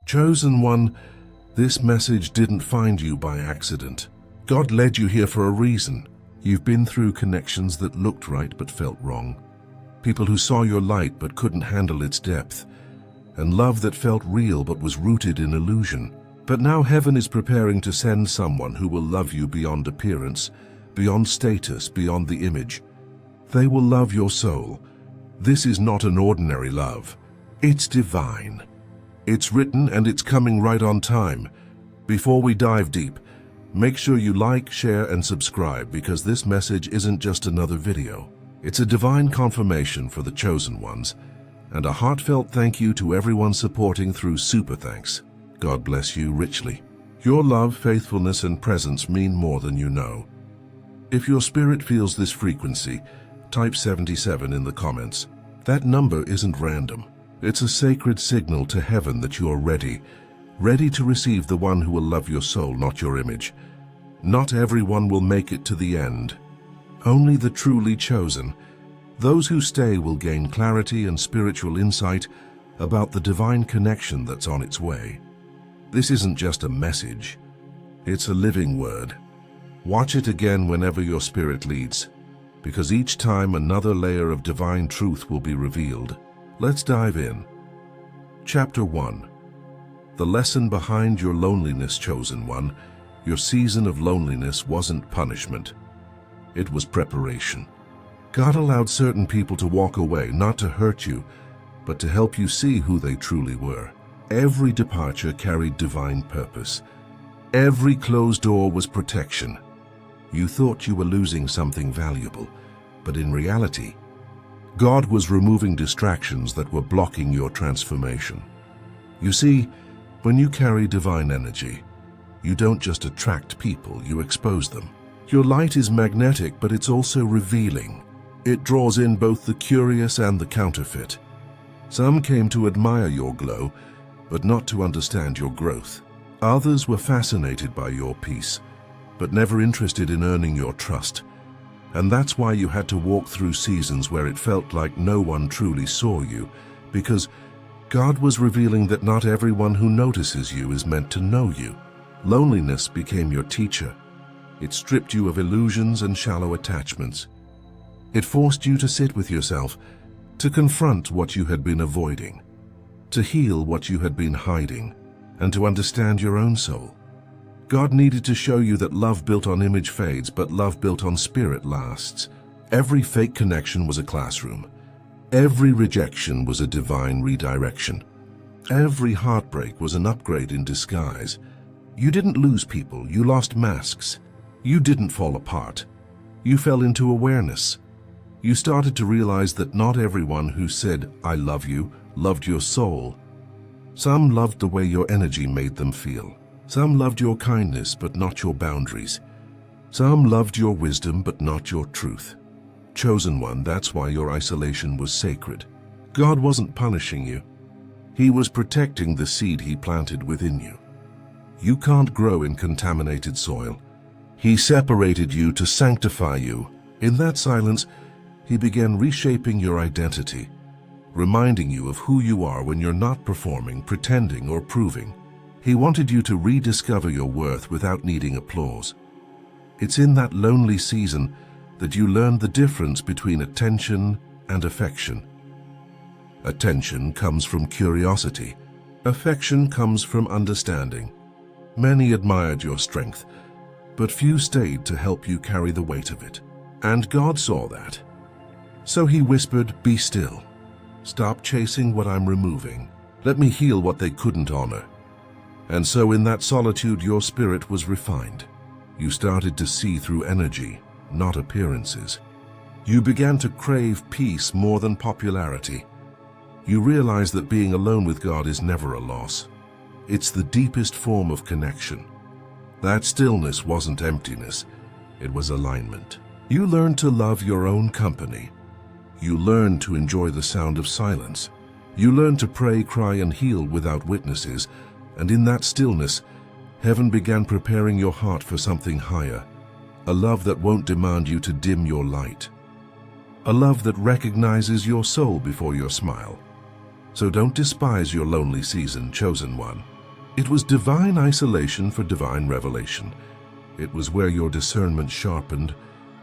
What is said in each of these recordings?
Chosen one, this message didn't find you by accident. God led you here for a reason. You've been through connections that looked right but felt wrong. People who saw your light but couldn't handle its depth. And love that felt real but was rooted in illusion. But now heaven is preparing to send someone who will love you beyond appearance, beyond status, beyond the image. They will love your soul. This is not an ordinary love. It's divine. It's written and it's coming right on time. Before we dive deep, make sure you like, share, and subscribe because this message isn't just another video. It's a divine confirmation for the chosen ones, and a heartfelt thank you to everyone supporting through Super Thanks. God bless you richly. Your love, faithfulness, and presence mean more than you know. If your spirit feels this frequency, type 77 in the comments. That number isn't random. It's a sacred signal to heaven that you are ready to receive the one who will love your soul, not your image. Not everyone will make it to the end. Only the truly chosen. Those who stay will gain clarity and spiritual insight about the divine connection that's on its way. This isn't just a message. It's a living word. Watch it again whenever your spirit leads, because each time another layer of divine truth will be revealed. Let's dive in. Chapter 1. The lesson behind your loneliness, chosen one. Your season of loneliness wasn't punishment. It was preparation. God allowed certain people to walk away, not to hurt you, but to help you see who they truly were. Every departure carried divine purpose. Every closed door was protection. You thought you were losing something valuable, but in reality, God was removing distractions that were blocking your transformation. You see, when you carry divine energy, you don't just attract people, you expose them. Your light is magnetic, but it's also revealing. It draws in both the curious and the counterfeit. Some came to admire your glow, but not to understand your growth. Others were fascinated by your peace, but never interested in earning your trust. And that's why you had to walk through seasons where it felt like no one truly saw you, because God was revealing that not everyone who notices you is meant to know you. Loneliness became your teacher. It stripped you of illusions and shallow attachments. It forced you to sit with yourself, to confront what you had been avoiding, to heal what you had been hiding, and to understand your own soul. God needed to show you that love built on image fades, but love built on spirit lasts. Every fake connection was a classroom. Every rejection was a divine redirection. Every heartbreak was an upgrade in disguise. You didn't lose people, you lost masks. You didn't fall apart. You fell into awareness. You started to realize that not everyone who said, "I love you," loved your soul. Some loved the way your energy made them feel. Some loved your kindness, but not your boundaries. Some loved your wisdom, but not your truth. Chosen one, that's why your isolation was sacred. God wasn't punishing you. He was protecting the seed He planted within you. You can't grow in contaminated soil. He separated you to sanctify you. In that silence, He began reshaping your identity, reminding you of who you are when you're not performing, pretending, or proving. He wanted you to rediscover your worth without needing applause. It's in that lonely season that you learn the difference between attention and affection. Attention comes from curiosity. Affection comes from understanding. Many admired your strength, but few stayed to help you carry the weight of it. And God saw that. So He whispered, "Be still. Stop chasing what I'm removing. Let me heal what they couldn't honor." And so in that solitude, your spirit was refined. You started to see through energy, not appearances. You began to crave peace more than popularity. You realized that being alone with God is never a loss. It's the deepest form of connection. That stillness wasn't emptiness, it was alignment. You learned to love your own company. You learned to enjoy the sound of silence. You learned to pray, cry, and heal without witnesses. And in that stillness, heaven began preparing your heart for something higher, a love that won't demand you to dim your light, a love that recognizes your soul before your smile. So don't despise your lonely season, chosen one. It was divine isolation for divine revelation. It was where your discernment sharpened,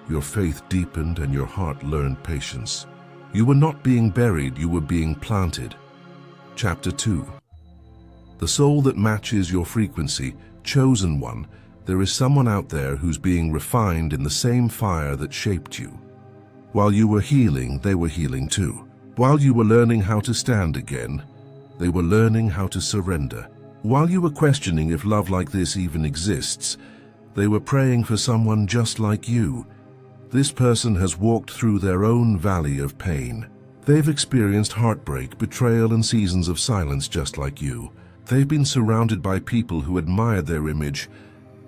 your faith deepened, and your heart learned patience. You were not being buried, you were being planted. Chapter 2. The soul that matches your frequency, chosen one, there is someone out there who's being refined in the same fire that shaped you. While you were healing, they were healing too. While you were learning how to stand again, they were learning how to surrender. While you were questioning if love like this even exists, they were praying for someone just like you. This person has walked through their own valley of pain. They've experienced heartbreak, betrayal, and seasons of silence just like you. They've been surrounded by people who admired their image,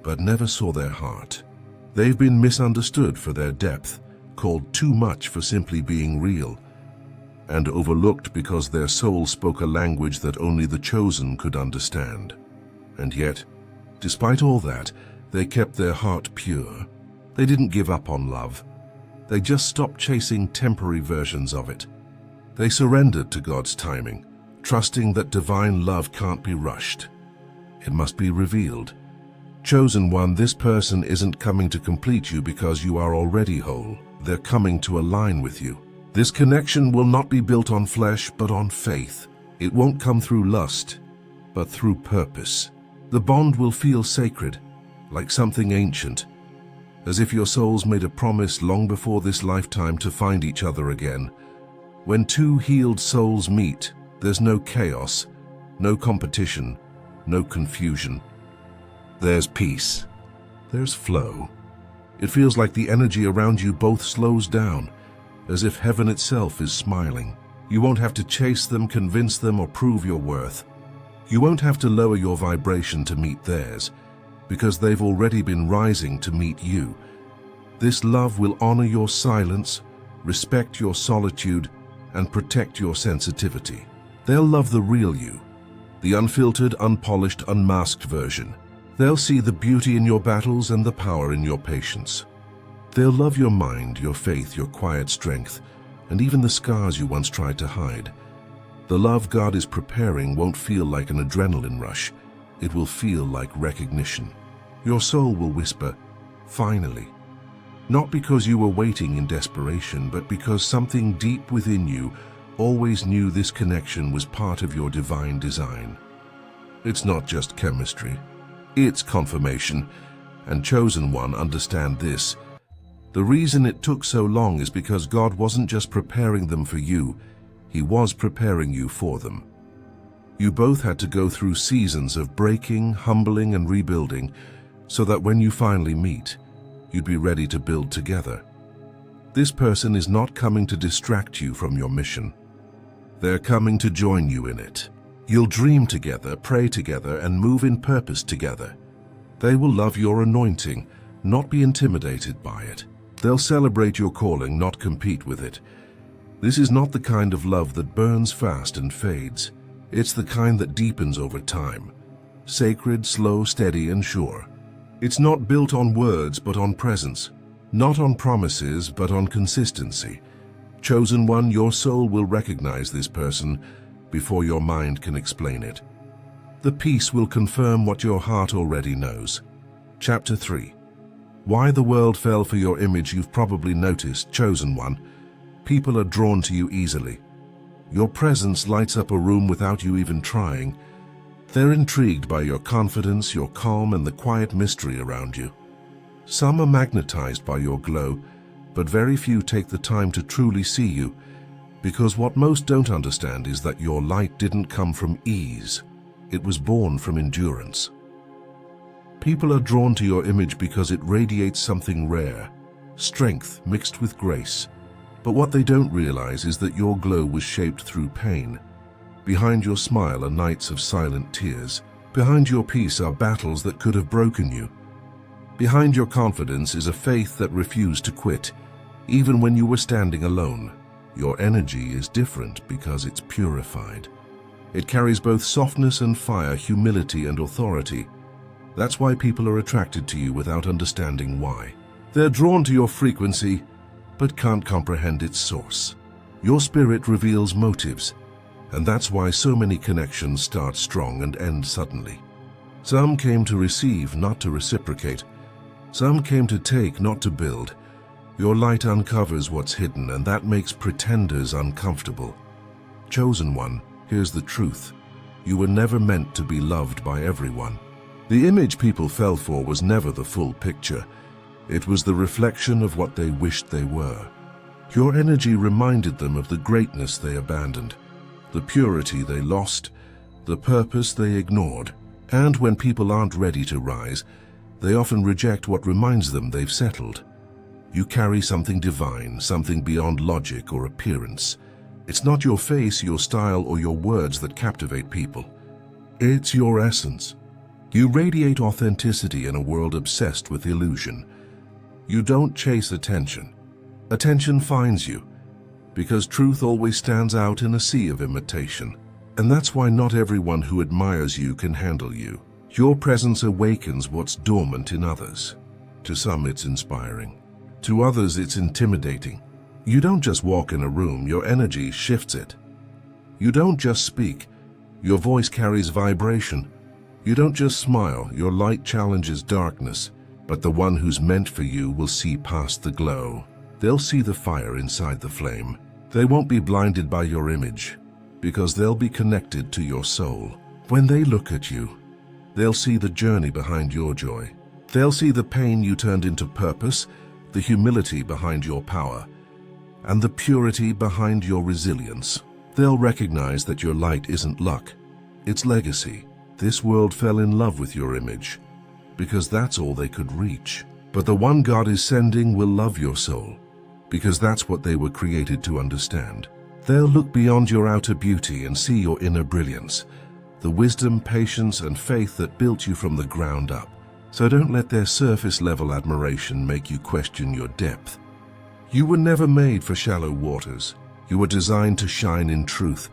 but never saw their heart. They've been misunderstood for their depth, called too much for simply being real, and overlooked because their soul spoke a language that only the chosen could understand. And yet, despite all that, they kept their heart pure. They didn't give up on love. They just stopped chasing temporary versions of it. They surrendered to God's timing, trusting that divine love can't be rushed. It must be revealed. Chosen one, this person isn't coming to complete you because you are already whole. They're coming to align with you. This connection will not be built on flesh, but on faith. It won't come through lust, but through purpose. The bond will feel sacred, like something ancient, as if your souls made a promise long before this lifetime to find each other again. When two healed souls meet, there's no chaos, no competition, no confusion. There's peace. There's flow. It feels like the energy around you both slows down, as if heaven itself is smiling. You won't have to chase them, convince them, or prove your worth. You won't have to lower your vibration to meet theirs, because they've already been rising to meet you. This love will honor your silence, respect your solitude, and protect your sensitivity. They'll love the real you, the unfiltered, unpolished, unmasked version. They'll see the beauty in your battles and the power in your patience. They'll love your mind, your faith, your quiet strength, and even the scars you once tried to hide. The love God is preparing won't feel like an adrenaline rush. It will feel like recognition. Your soul will whisper, "Finally." Not because you were waiting in desperation, but because something deep within you always knew this connection was part of your divine design. It's not just chemistry. It's confirmation, and chosen one, understand this. The reason it took so long is because God wasn't just preparing them for you, He was preparing you for them. You both had to go through seasons of breaking, humbling, and rebuilding, so that when you finally meet, you'd be ready to build together. This person is not coming to distract you from your mission. They're coming to join you in it. You'll dream together, pray together, and move in purpose together. They will love your anointing, not be intimidated by it. They'll celebrate your calling, not compete with it. This is not the kind of love that burns fast and fades. It's the kind that deepens over time. Sacred, slow, steady, and sure. It's not built on words, but on presence. Not on promises, but on consistency. Chosen one, your soul will recognize this person before your mind can explain it. The peace will confirm what your heart already knows. Chapter 3. Why the world fell for your image. You've probably noticed, chosen one. People are drawn to you easily. Your presence lights up a room without you even trying. They're intrigued by your confidence, your calm, and the quiet mystery around you. Some are magnetized by your glow, but very few take the time to truly see you, because what most don't understand is that your light didn't come from ease. It was born from endurance. People are drawn to your image because it radiates something rare, strength mixed with grace. But what they don't realize is that your glow was shaped through pain. Behind your smile are nights of silent tears. Behind your peace are battles that could have broken you. Behind your confidence is a faith that refused to quit, even when you were standing alone. Your energy is different because it's purified. It carries both softness and fire, humility and authority. That's why people are attracted to you without understanding why. They're drawn to your frequency, but can't comprehend its source. Your spirit reveals motives, and that's why so many connections start strong and end suddenly. Some came to receive, not to reciprocate. Some came to take, not to build. Your light uncovers what's hidden, and that makes pretenders uncomfortable. Chosen one, here's the truth. You were never meant to be loved by everyone. The image people fell for was never the full picture. It was the reflection of what they wished they were. Your energy reminded them of the greatness they abandoned, the purity they lost, the purpose they ignored. And when people aren't ready to rise, they often reject what reminds them they've settled. You carry something divine, something beyond logic or appearance. It's not your face, your style, or your words that captivate people. It's your essence. You radiate authenticity in a world obsessed with illusion. You don't chase attention. Attention finds you, because truth always stands out in a sea of imitation. And that's why not everyone who admires you can handle you. Your presence awakens what's dormant in others. To some, it's inspiring. To others, it's intimidating. You don't just walk in a room, your energy shifts it. You don't just speak, your voice carries vibration. You don't just smile, your light challenges darkness. But the one who's meant for you will see past the glow. They'll see the fire inside the flame. They won't be blinded by your image, because they'll be connected to your soul. When they look at you, they'll see the journey behind your joy. They'll see the pain you turned into purpose, the humility behind your power, and the purity behind your resilience. They'll recognize that your light isn't luck, it's legacy. This world fell in love with your image, because that's all they could reach. But the one God is sending will love your soul, because that's what they were created to understand. They'll look beyond your outer beauty and see your inner brilliance, the wisdom, patience, and faith that built you from the ground up. So don't let their surface-level admiration make you question your depth. You were never made for shallow waters. You were designed to shine in truth,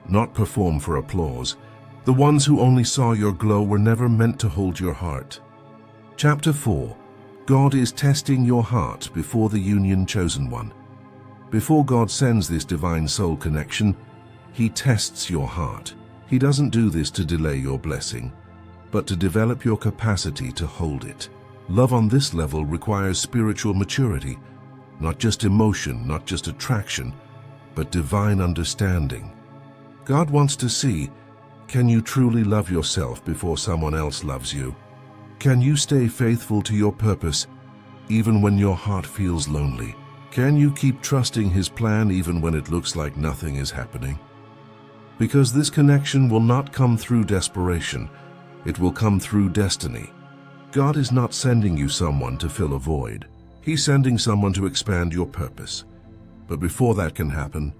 not perform for applause. The ones who only saw your glow were never meant to hold your heart. Chapter 4. God is testing your heart before the union chosen one. Before God sends this divine soul connection, He tests your heart. He doesn't do this to delay your blessing, but to develop your capacity to hold it. Love on this level requires spiritual maturity, not just emotion, not just attraction, but divine understanding. God wants to see, can you truly love yourself before someone else loves you? Can you stay faithful to your purpose even when your heart feels lonely? Can you keep trusting His plan even when it looks like nothing is happening? Because this connection will not come through desperation, it will come through destiny. God is not sending you someone to fill a void. He's sending someone to expand your purpose. But before that can happen,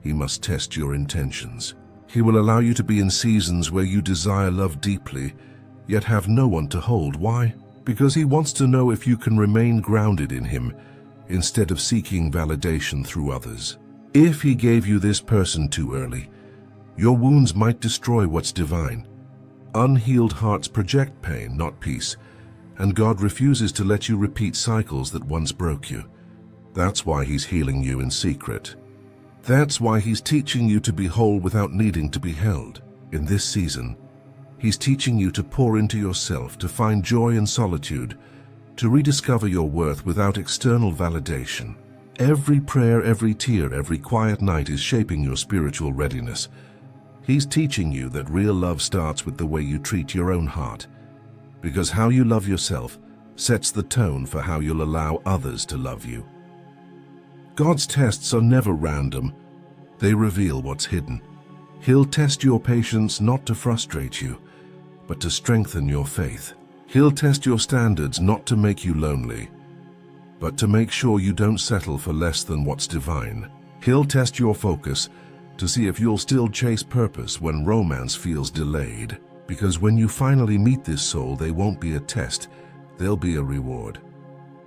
He must test your intentions. He will allow you to be in seasons where you desire love deeply, yet have no one to hold. Why? Because He wants to know if you can remain grounded in Him instead of seeking validation through others. If He gave you this person too early, your wounds might destroy what's divine. Unhealed hearts project pain, not peace, and God refuses to let you repeat cycles that once broke you. That's why He's healing you in secret. That's why He's teaching you to be whole without needing to be held. In this season, He's teaching you to pour into yourself, to find joy in solitude, to rediscover your worth without external validation. Every prayer, every tear, every quiet night is shaping your spiritual readiness. He's teaching you that real love starts with the way you treat your own heart, because how you love yourself sets the tone for how you'll allow others to love you. God's tests are never random. They reveal what's hidden. He'll test your patience not to frustrate you, but to strengthen your faith. He'll test your standards not to make you lonely, but to make sure you don't settle for less than what's divine. He'll test your focus to see if you'll still chase purpose when romance feels delayed. Because when you finally meet this soul, they won't be a test, they'll be a reward.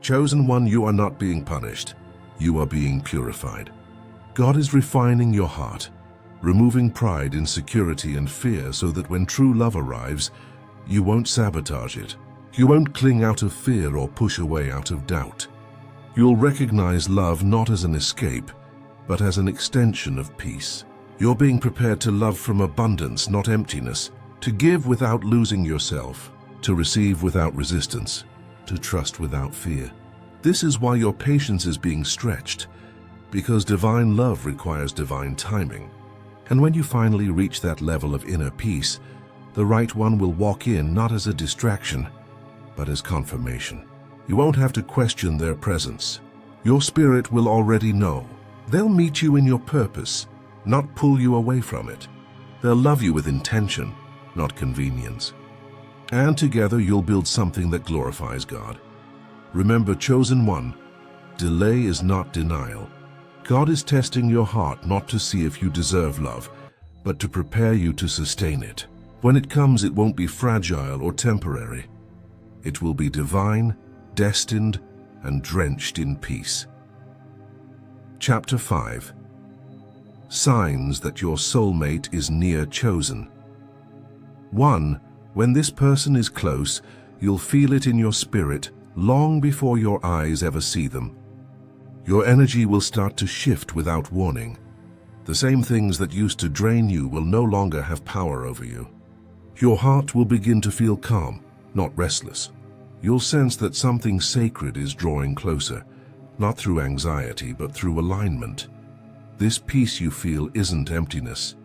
Chosen one, you are not being punished. You are being purified. God is refining your heart, removing pride, insecurity, and fear so that when true love arrives, you won't sabotage it. You won't cling out of fear or push away out of doubt. You'll recognize love not as an escape, but as an extension of peace. You're being prepared to love from abundance, not emptiness. to give without losing yourself, to receive without resistance, to trust without fear. This is why your patience is being stretched, because divine love requires divine timing. And when you finally reach that level of inner peace, the right one will walk in not as a distraction, but as confirmation. You won't have to question their presence. Your spirit will already know. They'll meet you in your purpose, not pull you away from it. They'll love you with intention, not convenience. And together you'll build something that glorifies God. Remember, chosen one, delay is not denial. God is testing your heart not to see if you deserve love, but to prepare you to sustain it. When it comes, it won't be fragile or temporary. It will be divine, destined, and drenched in peace. Chapter 5. Signs that your soulmate is near chosen. 1. When this person is close, you'll feel it in your spirit long before your eyes ever see them. Your energy will start to shift without warning. The same things that used to drain you will no longer have power over you. Your heart will begin to feel calm, not restless. You'll sense that something sacred is drawing closer, not through anxiety, but through alignment. This peace you feel isn't emptiness.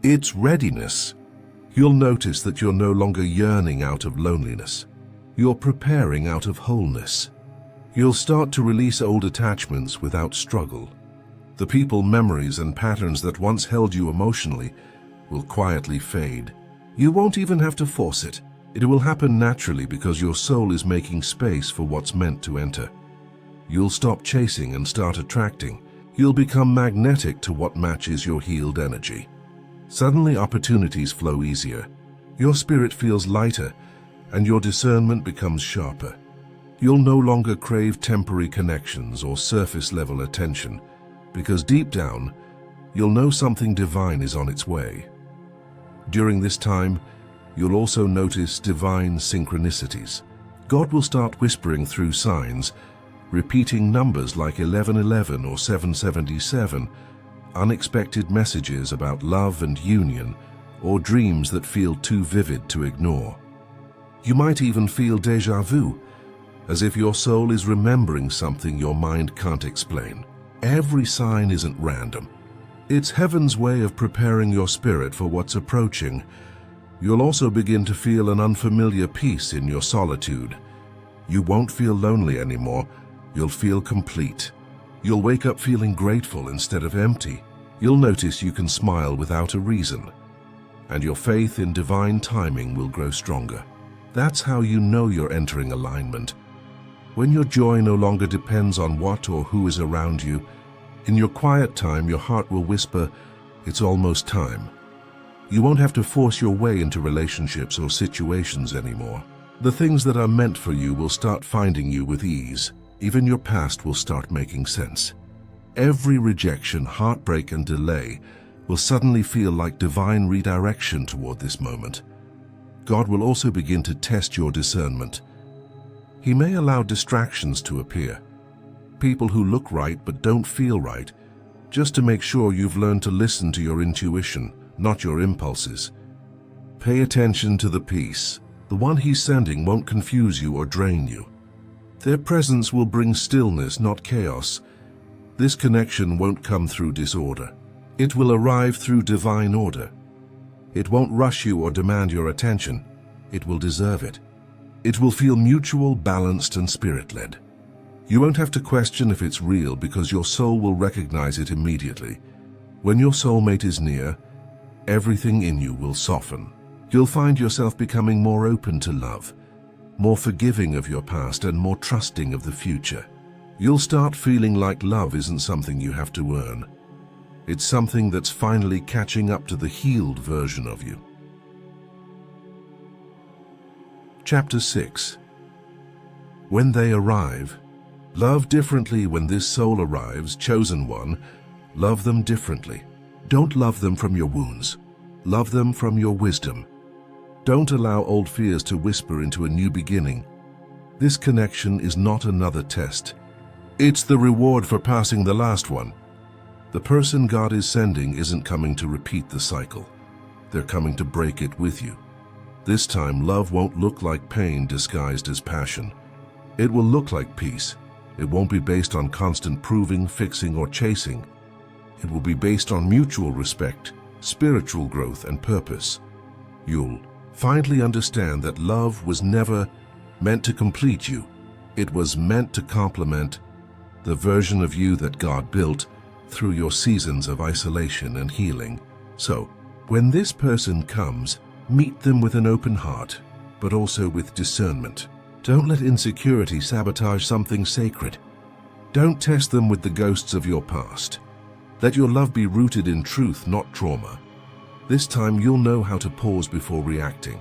It's readiness. You'll notice that you're no longer yearning out of loneliness. You're preparing out of wholeness. You'll start to release old attachments without struggle. The people, memories, and patterns that once held you emotionally will quietly fade. You won't even have to force it. It will happen naturally because your soul is making space for what's meant to enter. You'll stop chasing and start attracting. You'll become magnetic to what matches your healed energy. Suddenly opportunities flow easier. Your spirit feels lighter, and your discernment becomes sharper. You'll no longer crave temporary connections or surface-level attention, because deep down, you'll know something divine is on its way. During this time, you'll also notice divine synchronicities. God will start whispering through signs, repeating numbers like 1111 or 777, unexpected messages about love and union, or dreams that feel too vivid to ignore. You might even feel déjà vu, as if your soul is remembering something your mind can't explain. Every sign isn't random. It's heaven's way of preparing your spirit for what's approaching. You'll also begin to feel an unfamiliar peace in your solitude. You won't feel lonely anymore. You'll feel complete. You'll wake up feeling grateful instead of empty. You'll notice you can smile without a reason, and your faith in divine timing will grow stronger. That's how you know you're entering alignment. When your joy no longer depends on what or who is around you, in your quiet time your heart will whisper, "It's almost time." You won't have to force your way into relationships or situations anymore. The things that are meant for you will start finding you with ease. Even your past will start making sense. Every rejection, heartbreak, and delay will suddenly feel like divine redirection toward this moment. God will also begin to test your discernment. He may allow distractions to appear, people who look right but don't feel right, just to make sure you've learned to listen to your intuition, not your impulses. Pay attention to the peace. The one he's sending won't confuse you or drain you. Their presence will bring stillness, not chaos. This connection won't come through disorder. It will arrive through divine order. It won't rush you or demand your attention. It will deserve it. It will feel mutual, balanced, and spirit-led. You won't have to question if it's real because your soul will recognize it immediately. When your soulmate is near, everything in you will soften. You'll find yourself becoming more open to love, more forgiving of your past, and more trusting of the future. You'll start feeling like love isn't something you have to earn. It's something that's finally catching up to the healed version of you. Chapter 6. When they arrive. Love differently when this soul arrives, chosen one. Love them differently. Don't love them from your wounds. Love them from your wisdom. Don't allow old fears to whisper into a new beginning. This connection is not another test. It's the reward for passing the last one. The person God is sending isn't coming to repeat the cycle. They're coming to break it with you. This time, love won't look like pain disguised as passion. It will look like peace. It won't be based on constant proving, fixing, or chasing. It will be based on mutual respect, spiritual growth, and purpose. You'll finally understand that love was never meant to complete you. It was meant to complement the version of you that God built through your seasons of isolation and healing. So, when this person comes, meet them with an open heart, but also with discernment. Don't let insecurity sabotage something sacred. Don't test them with the ghosts of your past. Let your love be rooted in truth, not trauma. This time you'll know how to pause before reacting,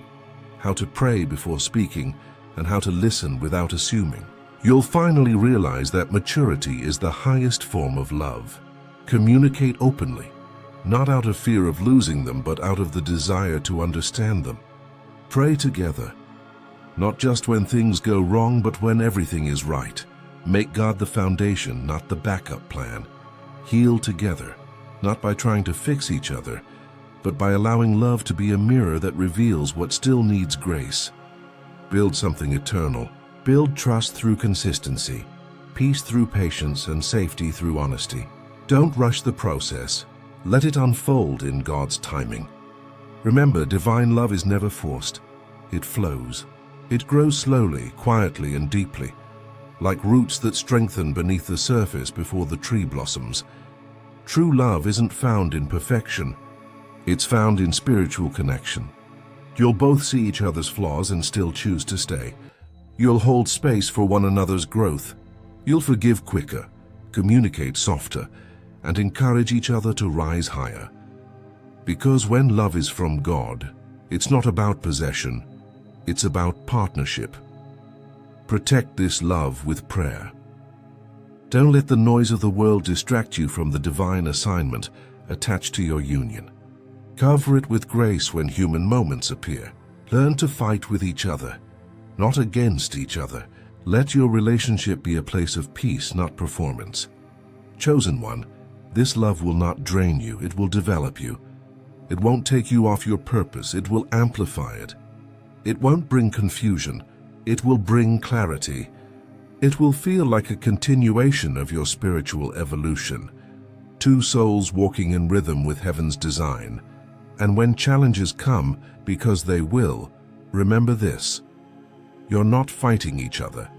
how to pray before speaking, and how to listen without assuming. You'll finally realize that maturity is the highest form of love. Communicate openly, not out of fear of losing them, but out of the desire to understand them. Pray together, not just when things go wrong, but when everything is right. Make God the foundation, not the backup plan. Heal together, not by trying to fix each other, but by allowing love to be a mirror that reveals what still needs grace. Build something eternal. Build trust through consistency, peace through patience, and safety through honesty. Don't rush the process. Let it unfold in God's timing. Remember, divine love is never forced. It flows. It grows slowly, quietly, and deeply, like roots that strengthen beneath the surface before the tree blossoms. True love isn't found in perfection. It's found in spiritual connection. You'll both see each other's flaws and still choose to stay. You'll hold space for one another's growth. You'll forgive quicker, communicate softer, and encourage each other to rise higher. Because when love is from God, it's not about possession, it's about partnership. Protect this love with prayer. Don't let the noise of the world distract you from the divine assignment attached to your union. Cover it with grace when human moments appear. Learn to fight with each other, not against each other. Let your relationship be a place of peace, not performance. Chosen one, this love will not drain you, it will develop you. It won't take you off your purpose, it will amplify it. It won't bring confusion, it will bring clarity. It will feel like a continuation of your spiritual evolution. Two souls walking in rhythm with heaven's design. And when challenges come, because they will, remember this: you're not fighting each other.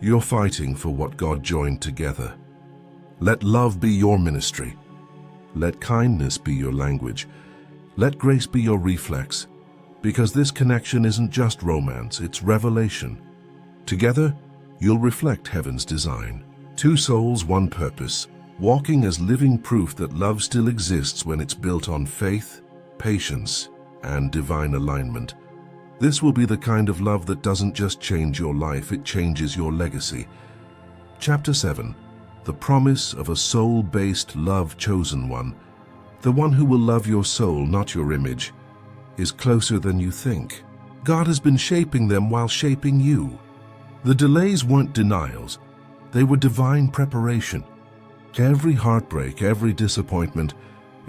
You're fighting for what God joined together. Let love be your ministry. Let kindness be your language. Let grace be your reflex. Because this connection isn't just romance, it's revelation. Together, you'll reflect heaven's design. Two souls, one purpose, walking as living proof that love still exists when it's built on faith, patience, and divine alignment. This will be the kind of love that doesn't just change your life, it changes your legacy. Chapter 7. The promise of a soul-based love. Chosen one, the one who will love your soul, not your image, is closer than you think. God has been shaping them while shaping you. The delays weren't denials, they were divine preparation. Every heartbreak, every disappointment,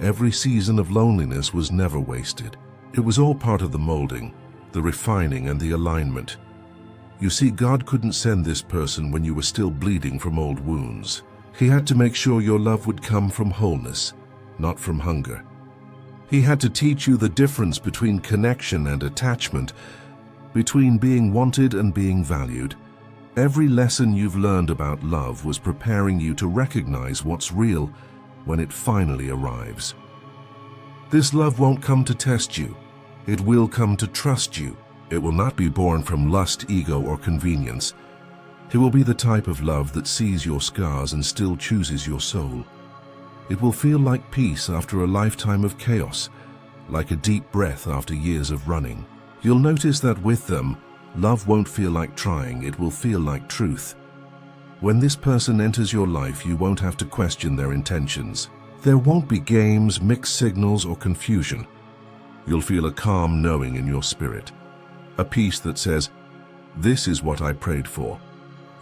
every season of loneliness was never wasted. It was all part of the molding, the refining, and the alignment. You see, God couldn't send this person when you were still bleeding from old wounds. He had to make sure your love would come from wholeness, not from hunger. He had to teach you the difference between connection and attachment, between being wanted and being valued. Every lesson you've learned about love was preparing you to recognize what's real when it finally arrives. This love won't come to test you. It will come to trust you. It will not be born from lust, ego, or convenience. It will be the type of love that sees your scars and still chooses your soul. It will feel like peace after a lifetime of chaos, like a deep breath after years of running. You'll notice that with them, love won't feel like trying, it will feel like truth. When this person enters your life, you won't have to question their intentions. There won't be games, mixed signals, or confusion. You'll feel a calm knowing in your spirit, a peace that says, "This is what I prayed for."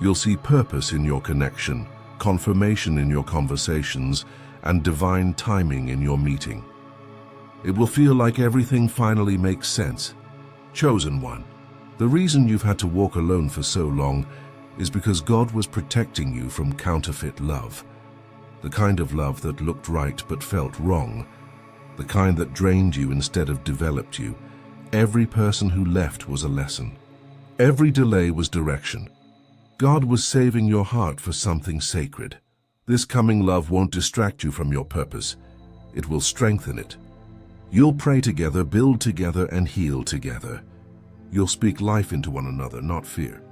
You'll see purpose in your connection, confirmation in your conversations, and divine timing in your meeting. It will feel like everything finally makes sense. Chosen one. The reason you've had to walk alone for so long is because God was protecting you from counterfeit love. The kind of love that looked right but felt wrong. The kind that drained you instead of developed you. Every person who left was a lesson. Every delay was direction. God was saving your heart for something sacred. This coming love won't distract you from your purpose. It will strengthen it. You'll pray together, build together, and heal together. You'll speak life into one another, not fear.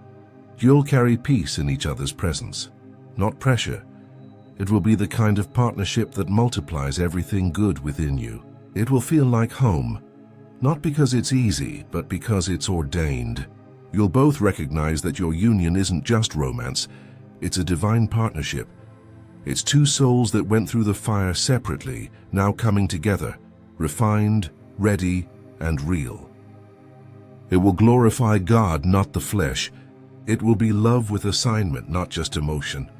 You'll carry peace in each other's presence, not pressure. It will be the kind of partnership that multiplies everything good within you. It will feel like home, not because it's easy, but because it's ordained. You'll both recognize that your union isn't just romance, it's a divine partnership. It's two souls that went through the fire separately, now coming together, refined, ready, and real. It will glorify God, not the flesh. It will be love with assignment, not just emotion.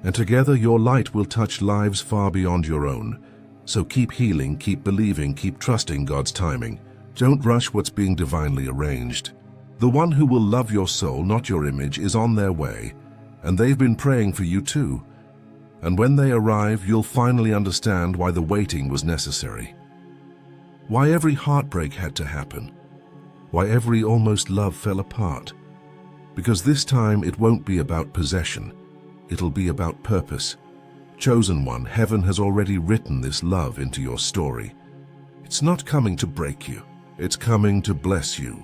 And together your light will touch lives far beyond your own. So keep healing, keep believing, keep trusting God's timing. Don't rush what's being divinely arranged. The one who will love your soul, not your image, is on their way, and they've been praying for you too. And when they arrive, you'll finally understand why the waiting was necessary. Why every heartbreak had to happen. Why every almost love fell apart. Because this time it won't be about possession. It'll be about purpose. Chosen one, heaven has already written this love into your story. It's not coming to break you. It's coming to bless you.